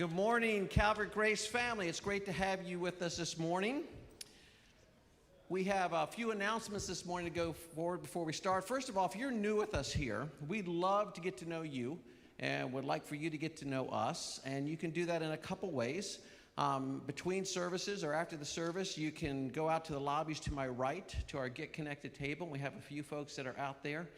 Good morning, Calvert Grace family. It's great to have you with us this morning. We have a few announcements this morning to go forward before we start. First of all, if you're new with us here, we'd love to get to know you and would like for you to get to know us. And you can do that in a couple ways. Between services or after the service, you can go out to the lobbies to my right to our Get Connected table. We have a few folks that are out there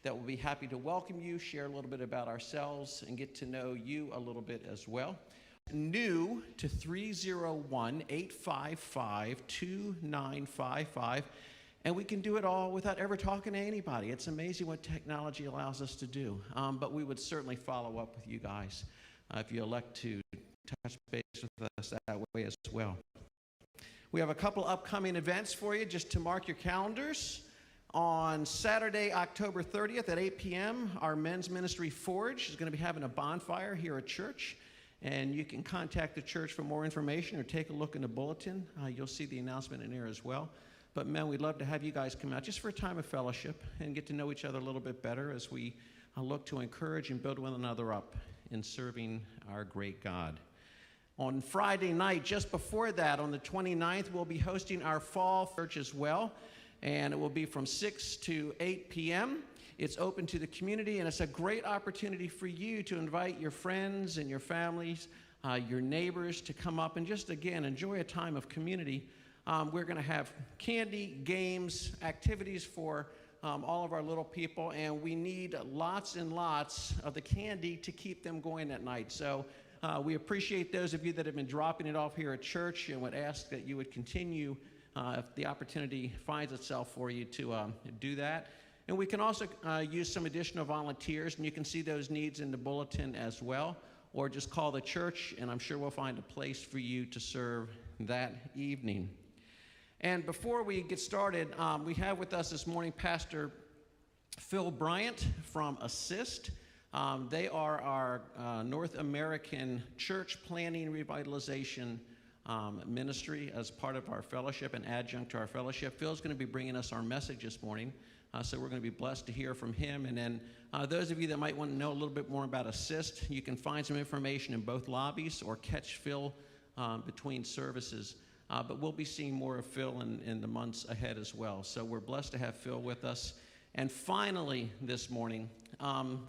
that will be happy to welcome you, share a little bit about ourselves, and get to know you a little bit as well. New to 301-855-2955, and we can do it all without ever talking to anybody. It's amazing what technology allows us to do, but we would certainly follow up with you guys if you elect to touch base with us that way as well. We have a couple upcoming events for you just to mark your calendars. On Saturday, October 30th at 8 p.m., our men's ministry Forge is going to be having a bonfire here at church. And you can contact the church for more information or take a look in the bulletin. You'll see the announcement in there as well. But men, we'd love to have you guys come out just for a time of fellowship and get to know each other a little bit better as we look to encourage and build one another up in serving our great God. On Friday night, just before that, on the 29th, we'll be hosting our fall church as well. And it will be from 6 to 8 p.m. It's open to the community, and it's a great opportunity for you to invite your friends and your families, your neighbors to come up and just, again, enjoy a time of community. We're going to have candy, games, activities for all of our little people, and we need lots and lots of the candy to keep them going at night. So we appreciate those of you that have been dropping it off here at church and would ask that you would continue if the opportunity finds itself for you to do that. And we can also use some additional volunteers, and you can see those needs in the bulletin as well, or just call the church, and I'm sure we'll find a place for you to serve that evening. And before we get started, we have with us this morning Pastor Phil Bryant from Assist. They are our North American church planning revitalization ministry as part of our fellowship and adjunct to our fellowship. Phil's going to be bringing us our message this morning. So we're going to be blessed to hear from him. And then those of you that might want to know a little bit more about Assist, you can find some information in both lobbies or catch Phil between services. But we'll be seeing more of Phil in the months ahead as well. So we're blessed to have Phil with us. And finally this morning,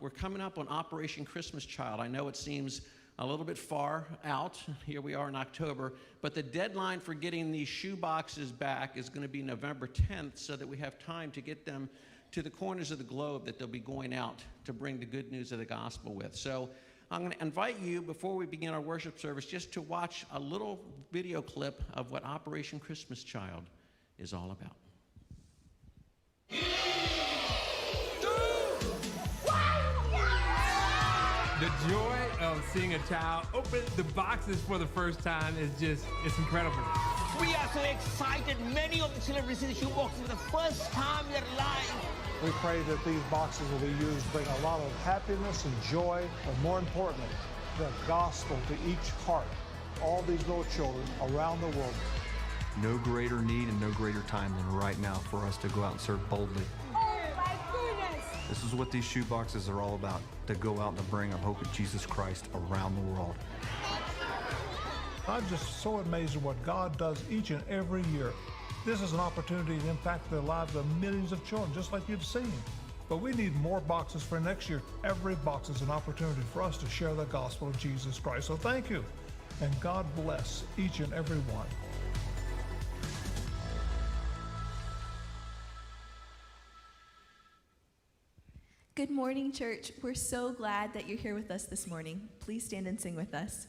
we're coming up on Operation Christmas Child. I know it seems a little bit far out. Here we are in October, but the deadline for getting these shoe boxes back is going to be November 10th so that we have time to get them to the corners of the globe that they'll be going out to bring the good news of the gospel with. So I'm going to invite you, before we begin our worship service, just to watch a little video clip of what Operation Christmas Child is all about. The joy of seeing a child open the boxes for the first time is it's incredible. We are so excited. Many of the children received shoe boxes for the first time in their lives. We pray that these boxes will be used to bring a lot of happiness and joy, but more importantly, the gospel to each heart. All these little children around the world. No greater need and no greater time than right now for us to go out and serve boldly. This is what these shoe boxes are all about, to go out and to bring our hope in Jesus Christ around the world. I'm just so amazed at what God does each and every year. This is an opportunity to impact the lives of millions of children, just like you've seen. But we need more boxes for next year. Every box is an opportunity for us to share the gospel of Jesus Christ. So thank you, and God bless each and every one. Good morning, church. We're so glad that you're here with us this morning. Please stand and sing with us.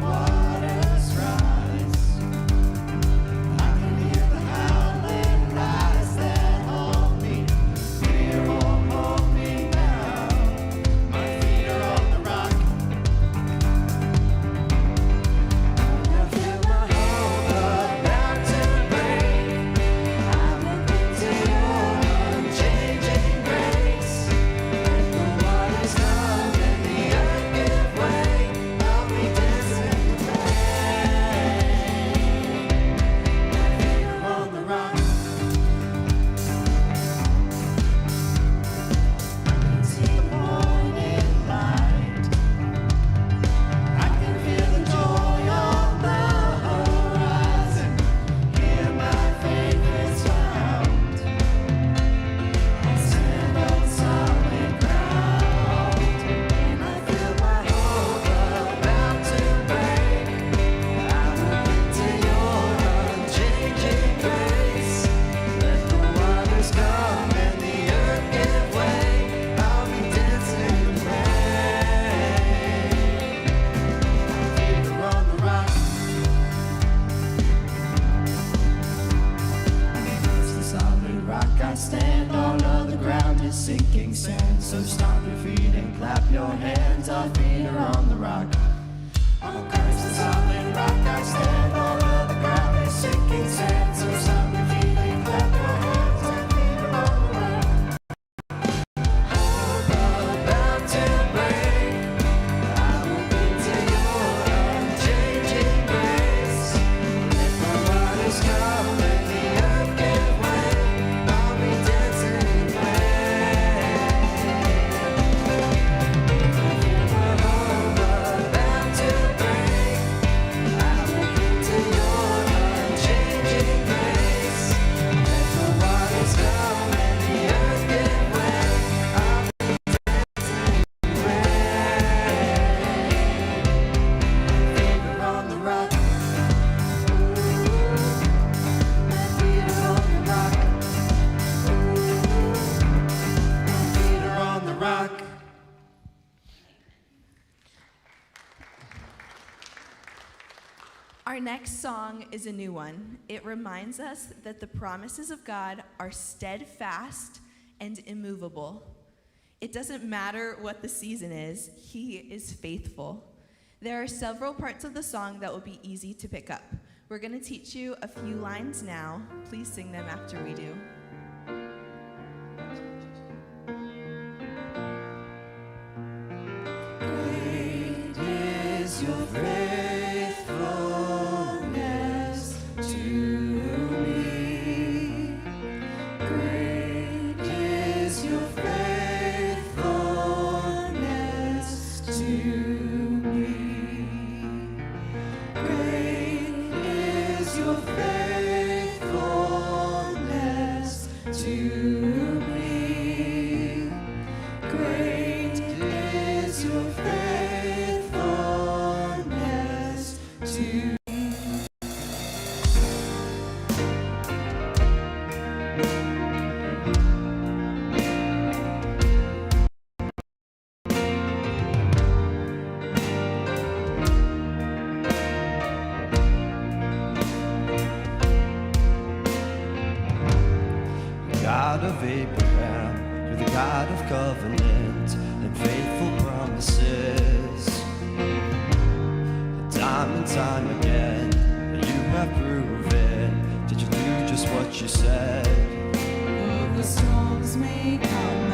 Waters rise. I stand, all of the ground is sinking sand. So stomp your feet and clap your hands, our feet are on the rock. On Christ the solid rock I stand, all of the ground is sinking sand. So stomp your feet and clap your hands, our feet are on the rock. About to break, I will cling to your unchanging grace. If the waters come and the earth give way, I'll be dancing in praise. If we're all about to break, I will cling to your unchanging grace. If the waters come and the earth give way, I'll be dancing in praise. Finger on the rock. My feet are on the rock. My feet are on the rock. Our next song is a new one. It reminds us that the promises of God are steadfast and immovable. It doesn't matter what the season is, He is faithful. There are several parts of the song that will be easy to pick up. We're going to teach you a few lines now. Please sing them after we do. Great is your faithfulness to me. Great is your faithfulness to me. Great is your faithfulness to me. Great is your faithfulness to me. God of Abraham, you're the God of covenant and faithful promises. Time and time again, you have proven that you do just what you said. The storms may come